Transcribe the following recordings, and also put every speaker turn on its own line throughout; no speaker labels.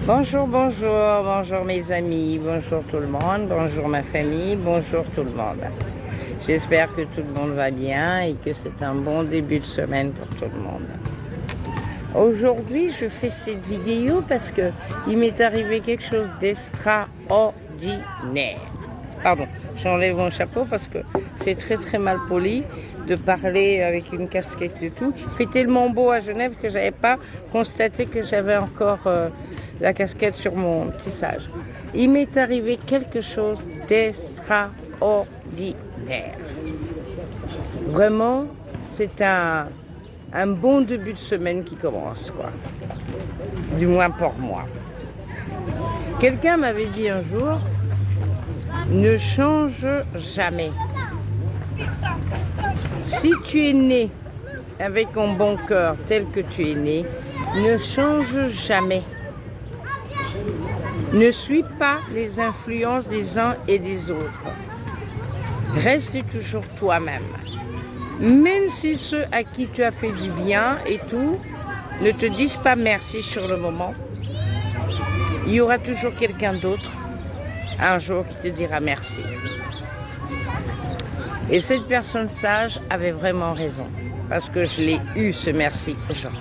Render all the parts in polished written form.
Bonjour, bonjour, bonjour mes amis, bonjour tout le monde, bonjour ma famille, bonjour tout le monde. J'espère que tout le monde va bien et que c'est un bon début de semaine pour tout le monde. Aujourd'hui, je fais cette vidéo parce que il m'est arrivé quelque chose d'extraordinaire. Pardon, j'enlève mon chapeau parce que c'est très très mal poli de parler avec une casquette et tout. Il fait tellement beau à Genève que j'avais pas constaté que j'avais encore la casquette sur mon tissage. Il m'est arrivé quelque chose d'extraordinaire. Vraiment, c'est un bon début de semaine qui commence, quoi. Du moins pour moi. Quelqu'un m'avait dit un jour, ne change jamais. Si tu es né avec un bon cœur tel que tu es né, ne change jamais. Ne suis pas les influences des uns et des autres. Reste toujours toi-même. Même si ceux à qui tu as fait du bien et tout ne te disent pas merci sur le moment, il y aura toujours quelqu'un d'autre un jour qui te dira merci. Et cette personne sage avait vraiment raison, parce que je l'ai eu ce merci aujourd'hui.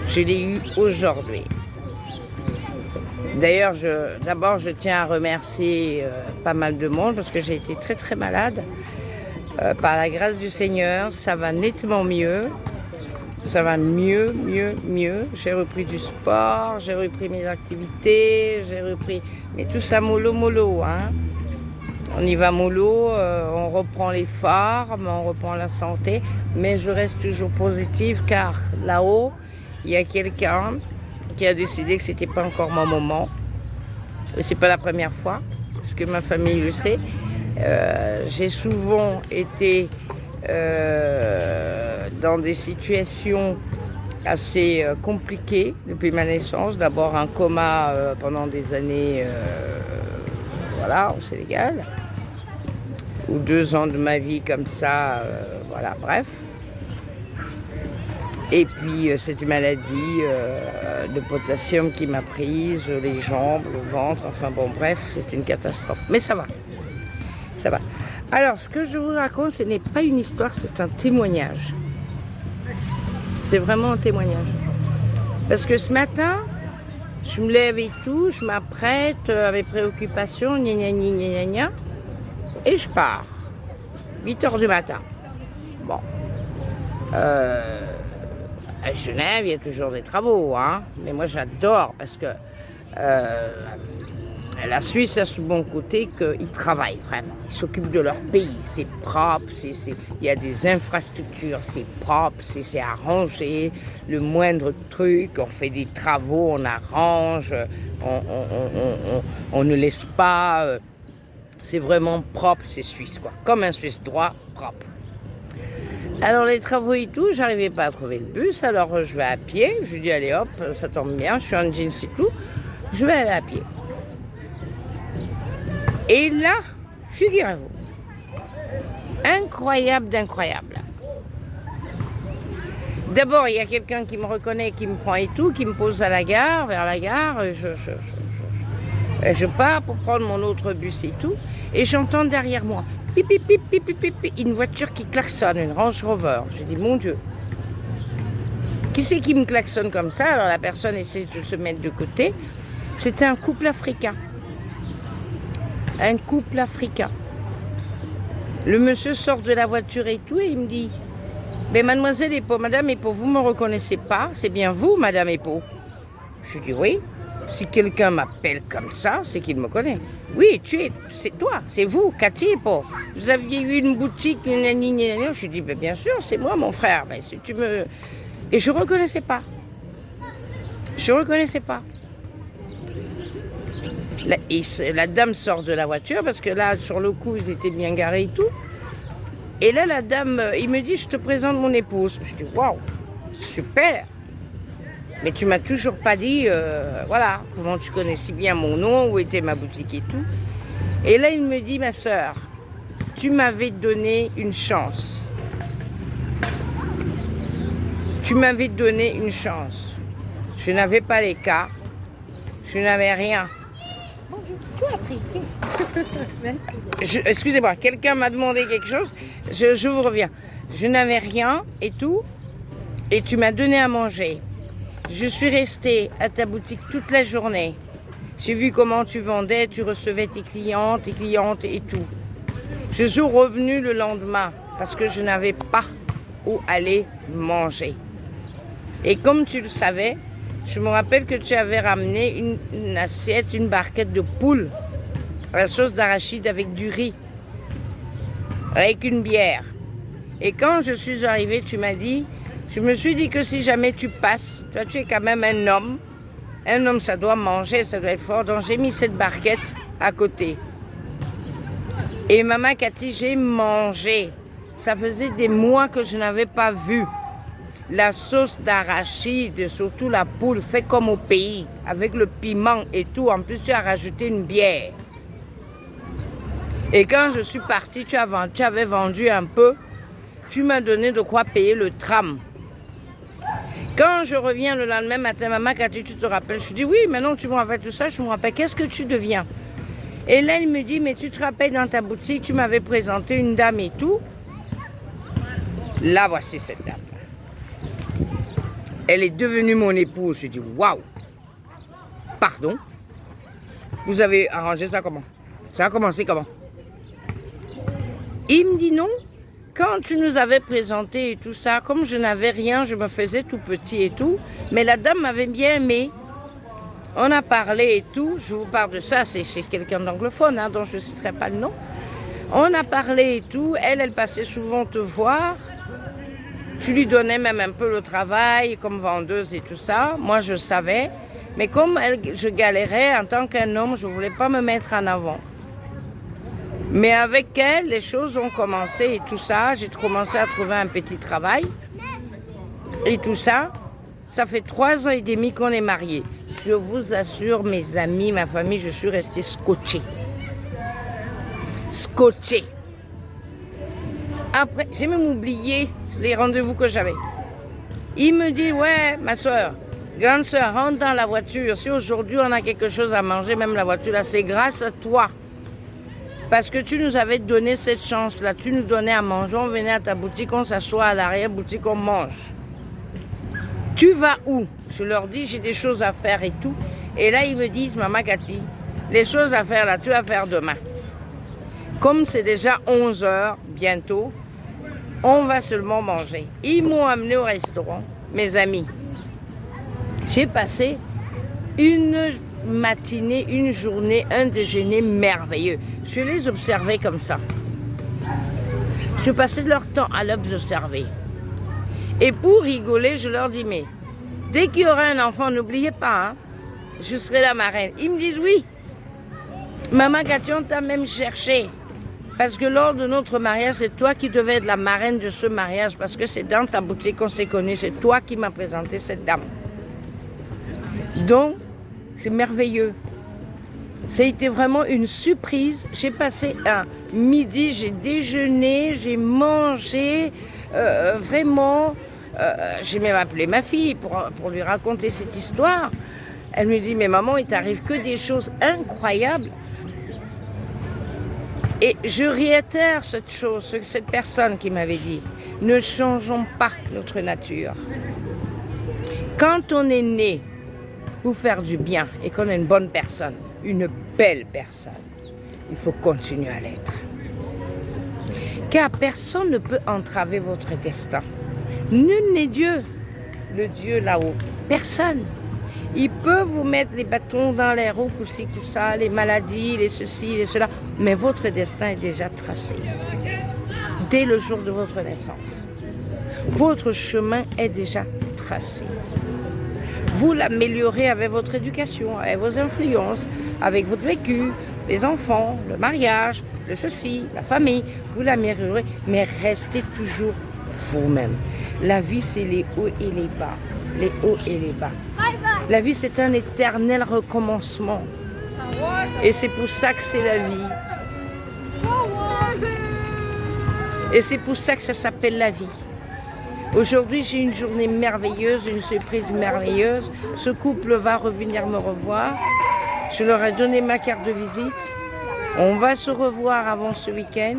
Je l'ai eu aujourd'hui. D'ailleurs, d'abord, je tiens à remercier pas mal de monde, parce que j'ai été très très malade. Par la grâce du Seigneur, ça va nettement mieux. Ça va mieux. J'ai repris du sport, j'ai repris mes activités, mais tout ça mollo, hein. On y va mollo, on reprend les formes, on reprend la santé, mais je reste toujours positive car là-haut, il y a quelqu'un qui a décidé que c'était pas encore mon moment. Et c'est pas la première fois, parce que ma famille le sait. J'ai souvent été dans des situations assez compliquées depuis ma naissance. D'abord un coma pendant des années, voilà, au Sénégal. Ou 2 ans de ma vie comme ça, voilà, bref. Et puis cette maladie de potassium qui m'a prise, les jambes, le ventre, enfin bon, bref, c'est une catastrophe. Mais ça va. Alors, ce que je vous raconte, ce n'est pas une histoire, c'est un témoignage. C'est vraiment un témoignage. Parce que ce matin, je me lève et tout, je m'apprête avec préoccupation, gna, et je pars. 8h du matin. Bon. À Genève, il y a toujours des travaux, hein. Mais moi, j'adore parce que la Suisse a ce bon côté qu'ils travaillent vraiment. Ils s'occupent de leur pays. C'est propre, il y a des infrastructures, c'est propre, c'est arrangé. Le moindre truc, on fait des travaux, on arrange, on ne laisse pas. C'est vraiment propre, c'est suisse, quoi. Comme un Suisse droit, propre. Alors les travaux et tout, j'arrivais pas à trouver le bus, alors je vais à pied. Je lui dis allez hop, ça tombe bien, je suis en jeans et tout. Je vais aller à pied. Et là, figurez-vous, incroyable d'incroyable. D'abord, il y a quelqu'un qui me reconnaît, qui me prend et tout, qui me pose à la gare, vers la gare. Je pars pour prendre mon autre bus et tout. Et j'entends derrière moi, pip, pip, pip, pip, pip, pip, pip, une voiture qui klaxonne, une Range Rover. Je dis, mon Dieu, qui c'est qui me klaxonne comme ça? Alors la personne essaie de se mettre de côté. C'était un couple africain. Un couple africain. Le monsieur sort de la voiture et tout, et il me dit, mais mademoiselle Epo, madame Epo, vous ne me reconnaissez pas? C'est bien vous, madame Epo? Je dis oui. Si quelqu'un m'appelle comme ça, c'est qu'il me connaît. Oui, c'est toi, c'est vous, Cathy Epo. Vous aviez eu une boutique, je dis, mais bien sûr, c'est moi, mon frère. Mais si tu me... Et je ne reconnaissais pas. La dame sort de la voiture, parce que là, sur le coup, ils étaient bien garés et tout. Et là, la dame, il me dit, je te présente mon épouse. Je dis, waouh, super. Mais tu m'as toujours pas dit, voilà, comment tu connais si bien mon nom, où était ma boutique et tout. Et là, il me dit, ma sœur, tu m'avais donné une chance. Tu m'avais donné une chance. Je n'avais pas les cas, Je n'avais rien.
Bonjour. Tout appris. Merci.
Excusez-moi, quelqu'un m'a demandé quelque chose. Je vous reviens. Je n'avais rien et tout. Et tu m'as donné à manger. Je suis restée à ta boutique toute la journée. J'ai vu comment tu vendais, tu recevais tes clientes et tout. Je suis revenue le lendemain parce que je n'avais pas où aller manger. Et comme tu le savais, je me rappelle que tu avais ramené une assiette, une barquette de poule à la sauce d'arachide avec du riz, avec une bière. Et quand je suis arrivée, tu m'as dit, je me suis dit que si jamais tu passes, toi tu es quand même un homme ça doit manger, ça doit être fort, donc j'ai mis cette barquette à côté. Et maman Cathy, j'ai mangé. Ça faisait des mois que je n'avais pas vu. La sauce d'arachide, surtout la poule, fait comme au pays, avec le piment et tout. En plus, tu as rajouté une bière. Et quand je suis partie, tu avais vendu un peu. Tu m'as donné de quoi payer le tram. Quand je reviens le lendemain matin, maman, Cathy, tu te rappelles? Je dis oui, maintenant tu me rappelles tout ça, je me rappelle, qu'est-ce que tu deviens? Et là, il me dit, mais tu te rappelles dans ta boutique, tu m'avais présenté une dame et tout. Là, voici cette dame. Elle est devenue mon épouse. Je dis, waouh! Pardon? Vous avez arrangé ça comment? Ça a commencé comment? Il me dit non. Quand tu nous avais présenté et tout ça, comme je n'avais rien, je me faisais tout petit et tout, mais la dame m'avait bien aimé. On a parlé et tout, je vous parle de ça, c'est chez quelqu'un d'anglophone, hein, dont je ne citerai pas le nom. On a parlé et tout, elle passait souvent te voir. Tu lui donnais même un peu le travail comme vendeuse et tout ça. Moi, je savais, mais comme je galérais en tant qu'un homme, je ne voulais pas me mettre en avant. Mais avec elle, les choses ont commencé et tout ça. J'ai commencé à trouver un petit travail. Et tout ça, ça fait 3 ans et demi qu'on est mariés. Je vous assure, mes amis, ma famille, je suis restée scotchée. Scotchée. Après, j'ai même oublié les rendez-vous que j'avais. Il me dit, ouais, ma soeur, grande soeur, rentre dans la voiture. Si aujourd'hui on a quelque chose à manger, même la voiture là, c'est grâce à toi. Parce que tu nous avais donné cette chance-là. Tu nous donnais à manger, on venait à ta boutique, on s'assoit à l'arrière-boutique, on mange. Tu vas où? Je leur dis, j'ai des choses à faire et tout. Et là, ils me disent, maman Cathy, les choses à faire là, tu vas faire demain. Comme c'est déjà 11h, bientôt, on va seulement manger. Ils m'ont amené au restaurant, mes amis. J'ai passé une matinée, une journée, un déjeuner merveilleux. Je les observais comme ça. Je passais leur temps à l'observer. Et pour rigoler, je leur dis, mais dès qu'il y aura un enfant, n'oubliez pas, hein, je serai la marraine. Ils me disent oui. Maman Cathy, on t'a même cherché. Parce que lors de notre mariage, c'est toi qui devais être la marraine de ce mariage. Parce que c'est dans ta boutique qu'on s'est connus. C'est toi qui m'as présenté cette dame. Donc, c'est merveilleux. Ça a été vraiment une surprise. J'ai passé un midi, j'ai déjeuné, j'ai mangé. Vraiment, j'ai même appelé ma fille pour lui raconter cette histoire. Elle me dit, mais maman, il t'arrive que des choses incroyables. Et je réitère cette chose, cette personne qui m'avait dit, ne changeons pas notre nature. Quand on est né pour faire du bien et qu'on est une bonne personne, une belle personne, il faut continuer à l'être. Car personne ne peut entraver votre destin. Nul n'est Dieu, le Dieu là-haut. Personne. Il peut vous mettre les bâtons dans les roues, coup-ci, coup-ça, les maladies, les ceci, les cela, mais votre destin est déjà tracé. Dès le jour de votre naissance. Votre chemin est déjà tracé. Vous l'améliorez avec votre éducation, avec vos influences, avec votre vécu, les enfants, le mariage, le ceci, la famille. Vous l'améliorez, mais restez toujours vous-même. La vie, c'est les hauts et les bas. Les hauts et les bas. La vie, c'est un éternel recommencement. Et c'est pour ça que c'est la vie. Et c'est pour ça que ça s'appelle la vie. Aujourd'hui, j'ai une journée merveilleuse, une surprise merveilleuse. Ce couple va revenir me revoir. Je leur ai donné ma carte de visite. On va se revoir avant ce week-end.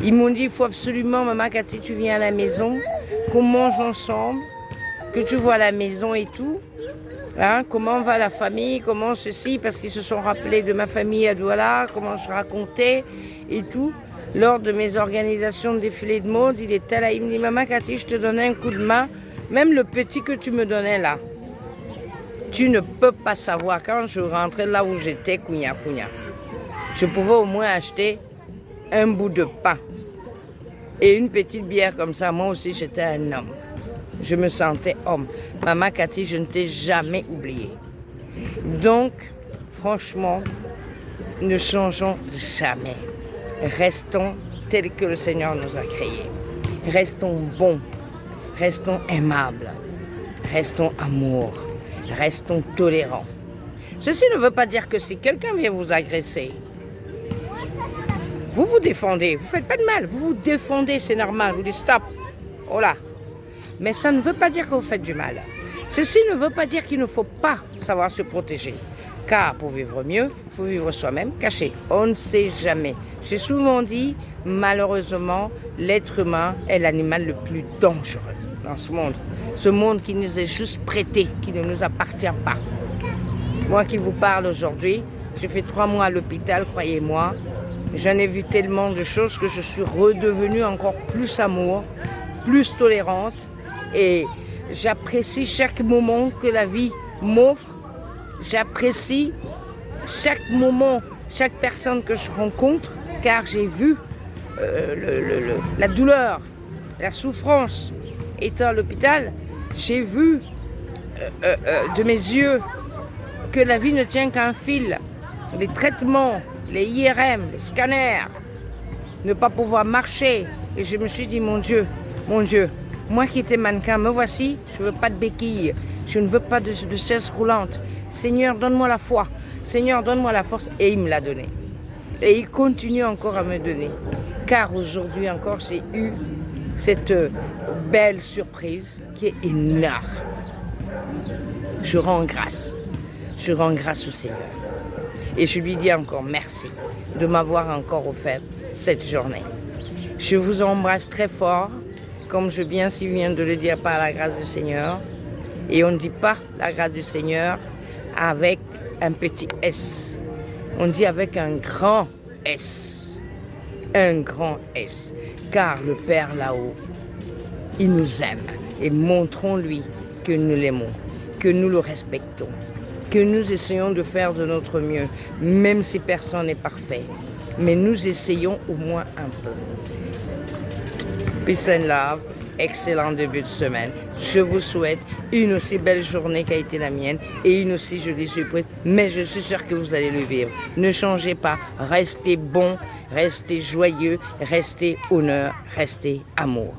Ils m'ont dit, il faut absolument, maman Cathy, tu viens à la maison, qu'on mange ensemble, que tu vois la maison et tout. Hein, comment va la famille, comment ceci, parce qu'ils se sont rappelés de ma famille à Douala, comment je racontais et tout. Lors de mes organisations de défilé de mode, il était là, il me dit, maman Cathy, je te donnais un coup de main, même le petit que tu me donnais là. Tu ne peux pas savoir, quand je rentrais là où j'étais, Kounia, je pouvais au moins acheter un bout de pain et une petite bière comme ça. Moi aussi, j'étais un homme. Je me sentais homme. Maman Cathy, je ne t'ai jamais oublié. Donc, franchement, ne changeons jamais. Restons tels que le Seigneur nous a créés. Restons bons. Restons aimables. Restons amour. Restons tolérants. Ceci ne veut pas dire que si quelqu'un vient vous agresser, vous vous défendez, vous ne faites pas de mal, vous vous défendez, c'est normal, vous dites stop, oh là. Mais ça ne veut pas dire que vous faites du mal. Ceci ne veut pas dire qu'il ne faut pas savoir se protéger. Car pour vivre mieux, il faut vivre soi-même caché. On ne sait jamais. J'ai souvent dit, malheureusement, l'être humain est l'animal le plus dangereux dans ce monde. Ce monde qui nous est juste prêté, qui ne nous appartient pas. Moi qui vous parle aujourd'hui, j'ai fait 3 mois à l'hôpital, croyez-moi. J'en ai vu tellement de choses que je suis redevenue encore plus amour, plus tolérante. Et j'apprécie chaque moment que la vie m'offre. J'apprécie chaque moment, chaque personne que je rencontre, car j'ai vu la douleur, la souffrance. Étant à l'hôpital, j'ai vu de mes yeux que la vie ne tient qu'à un fil. Les traitements, les IRM, les scanners, ne pas pouvoir marcher. Et je me suis dit, mon Dieu, moi qui étais mannequin, me voici, je ne veux pas de béquilles, je ne veux pas de chaise roulante. Seigneur, donne-moi la foi. Seigneur, donne-moi la force. Et il me l'a donné. Et il continue encore à me donner. Car aujourd'hui encore, j'ai eu cette belle surprise qui est énorme. Je rends grâce. Je rends grâce au Seigneur. Et je lui dis encore merci de m'avoir encore offert cette journée. Je vous embrasse très fort, comme je viens de le dire, par la grâce du Seigneur. Et on ne dit pas la grâce du Seigneur avec un petit S. On dit avec un grand S. Un grand S. Car le Père là-haut, il nous aime. Et montrons-lui que nous l'aimons, que nous le respectons, que nous essayons de faire de notre mieux, même si personne n'est parfait. Mais nous essayons au moins un peu. Peace and love. Excellent début de semaine. Je vous souhaite une aussi belle journée qu'a été la mienne et une aussi jolie surprise. Mais je suis sûre que vous allez le vivre. Ne changez pas. Restez bon, restez joyeux, restez honneur, restez amour.